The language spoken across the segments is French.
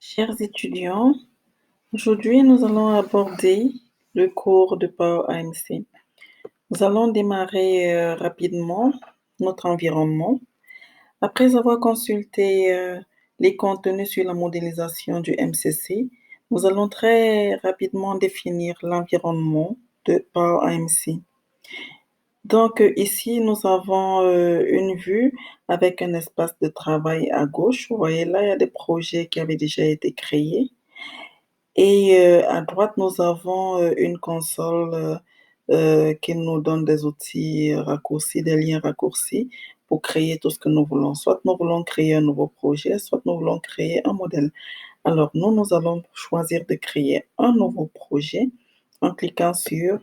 Chers étudiants, aujourd'hui nous allons aborder le cours de Power AMC. Nous allons démarrer rapidement notre environnement. Après avoir consulté les contenus sur la modélisation du MCC, nous allons très rapidement définir l'environnement de Power AMC. Donc ici, nous avons une vue avec un espace de travail à gauche. Vous voyez là, il y a des projets qui avaient déjà été créés. Et à droite, nous avons une console qui nous donne des outils raccourcis, des liens raccourcis pour créer tout ce que nous voulons. Soit nous voulons créer un nouveau projet, soit nous voulons créer un modèle. Alors, nous allons choisir de créer un nouveau projet en cliquant sur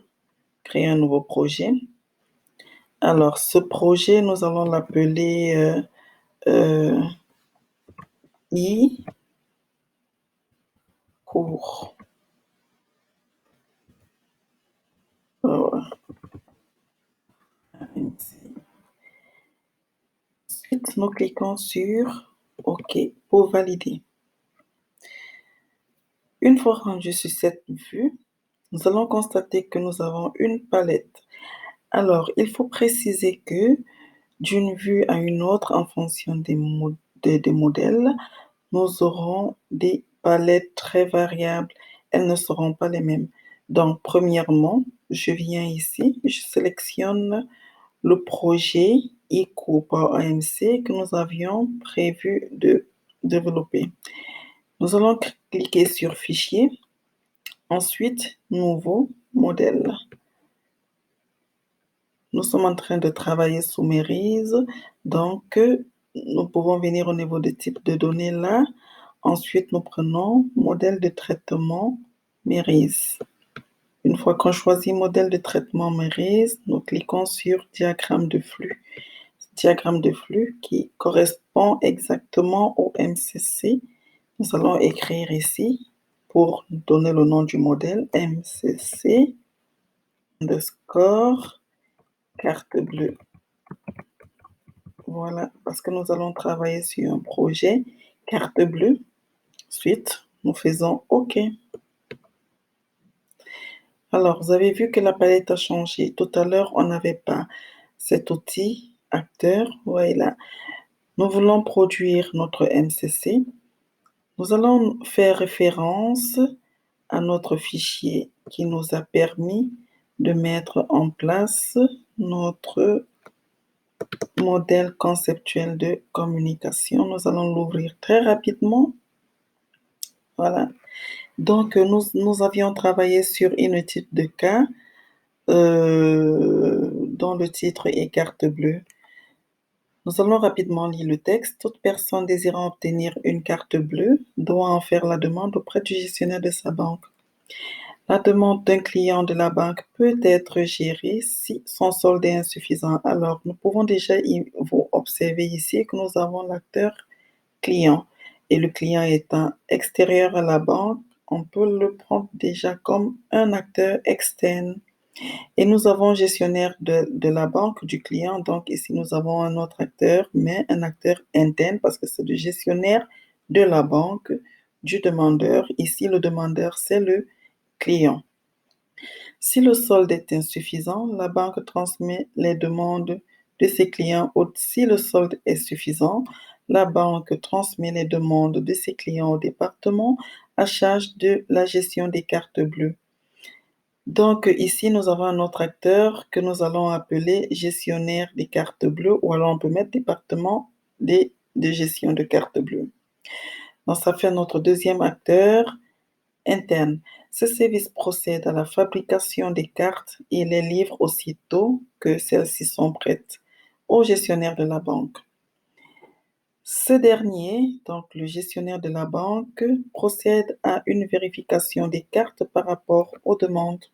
Créer un nouveau projet. Alors, ce projet, nous allons l'appeler e-cours. Voilà. Ensuite, nous cliquons sur OK pour valider. Une fois rendu sur cette vue, nous allons constater que nous avons une palette. Alors, il faut préciser que d'une vue à une autre, en fonction des modèles, nous aurons des palettes très variables. Elles ne seront pas les mêmes. Donc, premièrement, je viens ici, je sélectionne le projet e-cours par AMC que nous avions prévu de développer. Nous allons cliquer sur Fichier, ensuite Nouveau modèle. Nous sommes en train de travailler sous Merise, donc nous pouvons venir au niveau de type de données là. Ensuite, nous prenons modèle de traitement Merise. Une fois qu'on choisit modèle de traitement Merise, nous cliquons sur diagramme de flux. Diagramme de flux qui correspond exactement au MCC. Nous allons écrire ici pour donner le nom du modèle MCC underscore carte bleue. Voilà, parce que nous allons travailler sur un projet carte bleue. Ensuite, nous faisons OK. Alors, vous avez vu que la palette a changé. Tout à l'heure, on n'avait pas cet outil acteur. Voilà. Nous voulons produire notre MCC. Nous allons faire référence à notre fichier qui nous a permis de mettre en place notre modèle conceptuel de communication. Nous allons l'ouvrir très rapidement. Voilà. Donc, nous avions travaillé sur une étude de cas dont le titre est carte bleue. Nous allons rapidement lire le texte. Toute personne désirant obtenir une carte bleue doit en faire la demande auprès du gestionnaire de sa banque. La demande d'un client de la banque peut être gérée si son solde est insuffisant. Alors, nous pouvons déjà vous observer ici que nous avons l'acteur client. Et le client étant extérieur à la banque, on peut le prendre déjà comme un acteur externe. Et nous avons gestionnaire de la banque du client. Donc ici, nous avons un autre acteur, mais un acteur interne parce que c'est le gestionnaire de la banque du demandeur. Ici, le demandeur, c'est le client. Si le solde est insuffisant, la banque transmet les demandes de ses clients. Si le solde est suffisant, la banque transmet les demandes de ses clients au département à charge de la gestion des cartes bleues. Donc ici, nous avons un autre acteur que nous allons appeler gestionnaire des cartes bleues ou alors on peut mettre département de gestion de cartes bleues. Donc ça fait notre deuxième acteur interne. Ce service procède à la fabrication des cartes et les livre aussitôt que celles-ci sont prêtes au gestionnaire de la banque. Ce dernier, donc le gestionnaire de la banque, procède à une vérification des cartes par rapport aux demandes.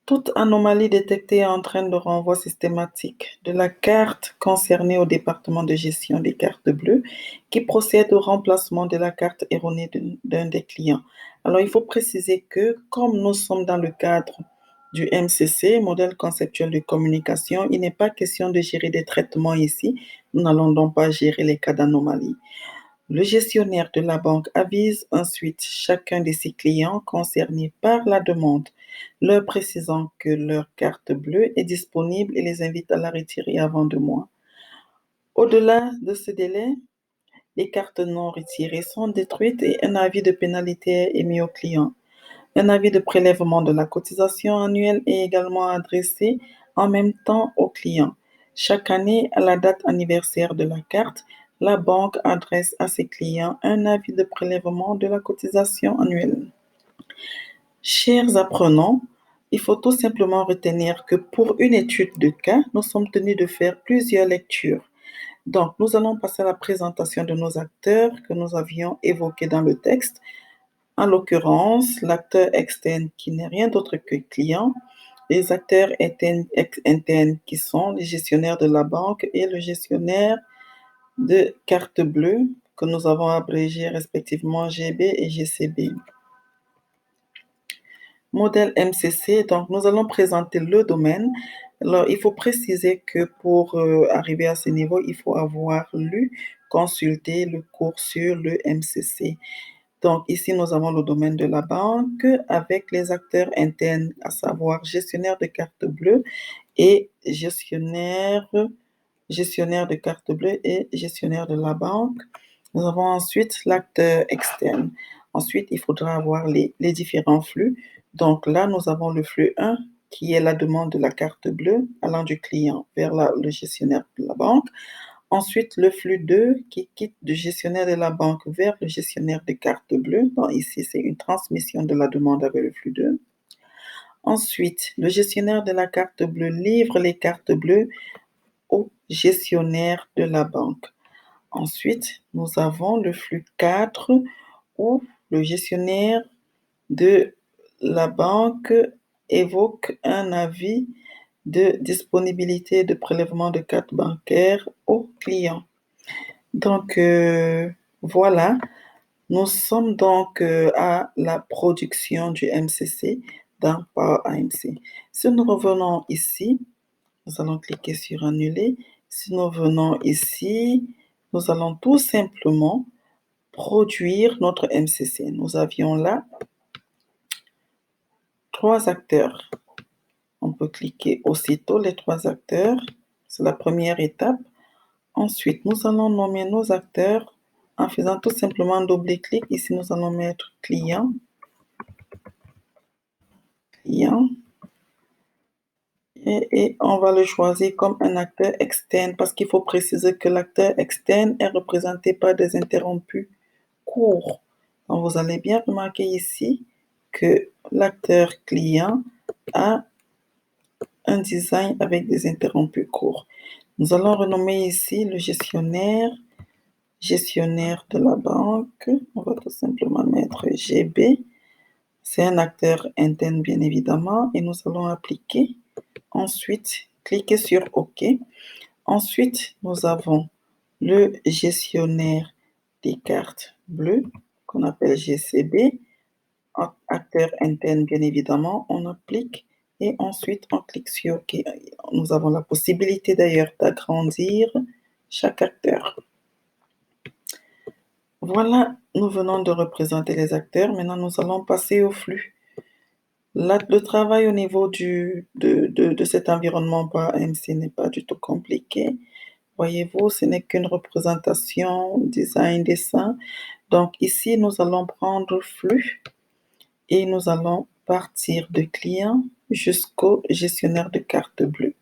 Toute anomalie détectée entraîne le renvoi systématique de la carte concernée au département de gestion des cartes bleues qui procède au remplacement de la carte erronée d'un des clients. Alors, il faut préciser que comme nous sommes dans le cadre du MCC, modèle conceptuel de communication, il n'est pas question de gérer des traitements ici. Nous n'allons donc pas gérer les cas d'anomalie. Le gestionnaire de la banque avise ensuite chacun de ses clients concernés par la demande, leur précisant que leur carte bleue est disponible et les invite à la retirer avant 2 mois. Au-delà de ce délai, les cartes non retirées sont détruites et un avis de pénalité est émis au client. Un avis de prélèvement de la cotisation annuelle est également adressé en même temps au client. Chaque année, à la date anniversaire de la carte, la banque adresse à ses clients un avis de prélèvement de la cotisation annuelle. Chers apprenants, il faut tout simplement retenir que pour une étude de cas, nous sommes tenus de faire plusieurs lectures. Donc, nous allons passer à la présentation de nos acteurs que nous avions évoqués dans le texte. En l'occurrence, l'acteur externe qui n'est rien d'autre que client, les acteurs internes qui sont les gestionnaires de la banque et le gestionnaire de carte bleue que nous avons abrégé respectivement GB et GCB. Modèle MCC, donc nous allons présenter le domaine. Alors, il faut préciser que pour arriver à ce niveau, il faut avoir lu, consulté le cours sur le MCC. Donc, ici, nous avons le domaine de la banque avec les acteurs internes, à savoir gestionnaire de carte bleue et gestionnaire de carte bleue et gestionnaire de la banque. Nous avons ensuite l'acteur externe. Ensuite, il faudra avoir les différents flux. Donc là, nous avons le flux 1 qui est la demande de la carte bleue allant du client vers le gestionnaire de la banque. Ensuite, le flux 2 qui quitte du gestionnaire de la banque vers le gestionnaire de carte bleue. Donc ici, c'est une transmission de la demande avec le flux 2. Ensuite, le gestionnaire de la carte bleue livre les cartes bleues au gestionnaire de la banque. Ensuite, nous avons le flux 4 où le gestionnaire de la banque évoque un avis de disponibilité de prélèvement de carte bancaire au client. Donc, voilà, nous sommes donc à la production du MCC dans Power AMC. Si nous revenons ici, nous allons cliquer sur Annuler. Si nous venons ici, nous allons tout simplement produire notre MCC. Nous avions là 3 acteurs. On peut cliquer aussitôt les 3 acteurs. C'est la première étape. Ensuite, nous allons nommer nos acteurs en faisant tout simplement double-clic. Ici, nous allons mettre client. Et on va le choisir comme un acteur externe parce qu'il faut préciser que l'acteur externe est représenté par des interrompus courts. Donc, vous allez bien remarquer ici que l'acteur client a un design avec des interrompus courts. Nous allons renommer ici le gestionnaire de la banque. On va tout simplement mettre GB. C'est un acteur interne, bien évidemment, et nous allons appliquer. Ensuite, cliquez sur OK. Ensuite, nous avons le gestionnaire des cartes bleues, qu'on appelle GCB. Acteur interne, bien évidemment, on applique et ensuite on clique sur OK. Nous avons la possibilité d'ailleurs d'agrandir chaque acteur. Voilà, nous venons de représenter les acteurs. Maintenant, nous allons passer au flux. Le travail au niveau de cet environnement par AMC n'est pas du tout compliqué. Voyez-vous, ce n'est qu'une représentation, design, dessin. Donc ici, nous allons prendre flux et nous allons partir de client jusqu'au gestionnaire de carte bleue.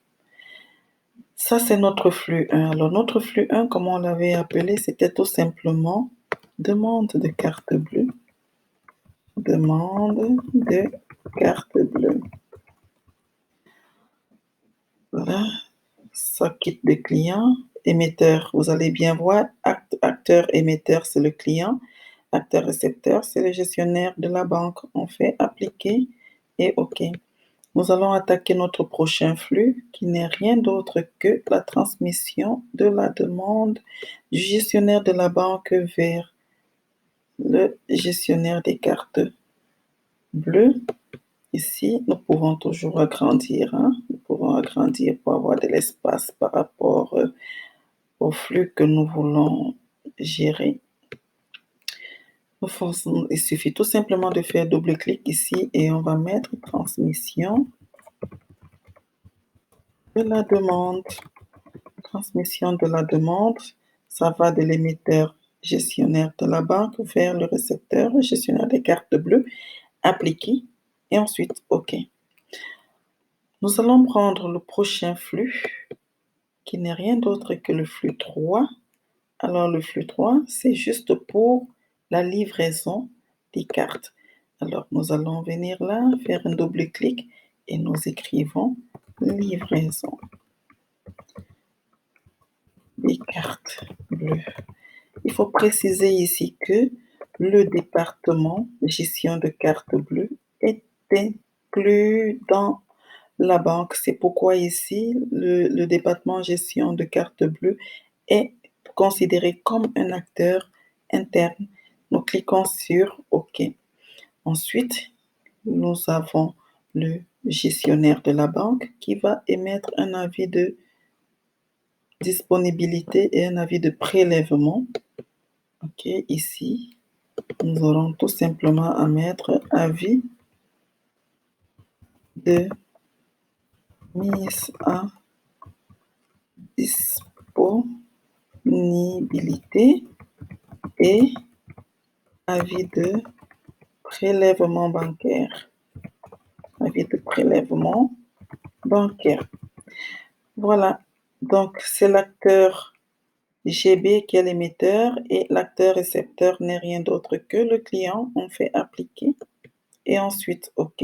Ça, c'est notre flux 1. Alors, notre flux 1, comme on l'avait appelé, c'était tout simplement demande de carte bleue. Demande de carte bleue. Voilà, ça quitte le client. Émetteur, vous allez bien voir, acteur émetteur, c'est le client. Acteur récepteur, c'est le gestionnaire de la banque. On fait appliquer et OK. Nous allons attaquer notre prochain flux qui n'est rien d'autre que la transmission de la demande du gestionnaire de la banque vers le gestionnaire des cartes bleues. Ici, nous pouvons toujours agrandir. Nous pouvons agrandir pour avoir de l'espace par rapport au flux que nous voulons gérer. Il suffit tout simplement de faire double-clic ici et on va mettre transmission de la demande. Transmission de la demande, ça va de l'émetteur gestionnaire de la banque vers le récepteur gestionnaire des cartes bleues, appliquer et ensuite OK. Nous allons prendre le prochain flux qui n'est rien d'autre que le flux 3. Alors le flux 3, c'est juste pour la livraison des cartes. Alors nous allons venir là, faire un double-clic et nous écrivons livraison des cartes bleues. Il faut préciser ici que le département gestion de cartes bleues est inclus dans la banque. C'est pourquoi ici, le département gestion de cartes bleues est considéré comme un acteur interne. Nous cliquons sur OK. Ensuite, nous avons le gestionnaire de la banque qui va émettre un avis de disponibilité et un avis de prélèvement. OK, ici, nous aurons tout simplement à mettre avis de mise à disponibilité et avis de prélèvement bancaire. Avis de prélèvement bancaire. Voilà, donc c'est l'acteur GB qui est l'émetteur et l'acteur récepteur n'est rien d'autre que le client. On fait appliquer et ensuite OK.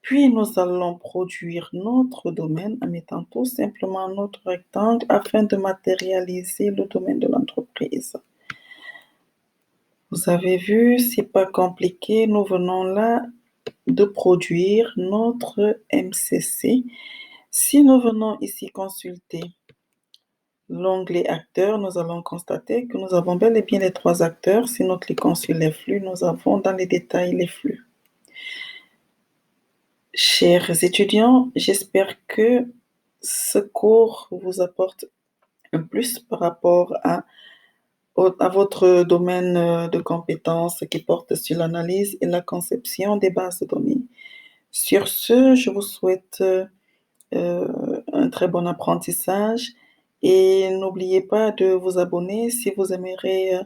Puis nous allons produire notre domaine en mettant tout simplement notre rectangle afin de matérialiser le domaine de l'entreprise. Vous avez vu, c'est pas compliqué. Nous venons là de produire notre MCC. Si nous venons ici consulter l'onglet acteurs, nous allons constater que nous avons bel et bien les 3 acteurs. Si nous cliquons sur les flux, nous avons dans les détails les flux. Chers étudiants, j'espère que ce cours vous apporte un plus par rapport à votre domaine de compétences qui porte sur l'analyse et la conception des bases de données. Sur ce, je vous souhaite un très bon apprentissage et n'oubliez pas de vous abonner si vous aimeriez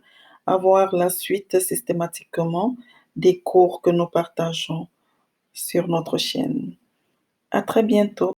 avoir la suite systématiquement des cours que nous partageons sur notre chaîne. À très bientôt.